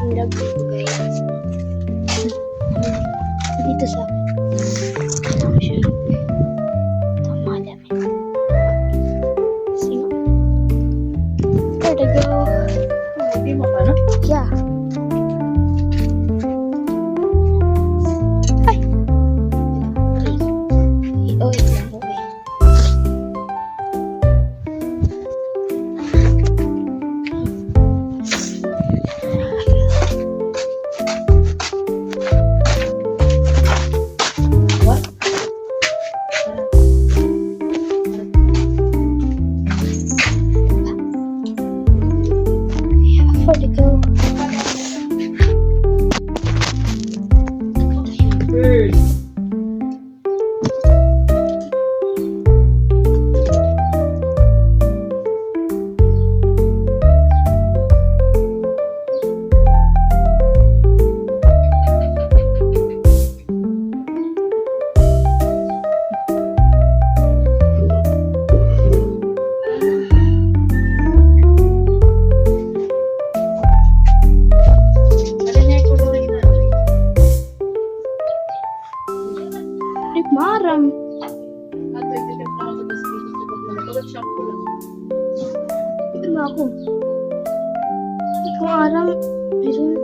Ang dito guys. Dito sa ano siya? Tama dami. See? There they go. Hindi mo pa, no? Yeah. Ay! Oh, wait lang. Okay. What? For the go. Bird. Ano niya ikuloy na? Rip maram. Ato, itikip na ako sa dito sa pagmula. Tulad shampoo lang. Ito ba ako? Kung aram, meron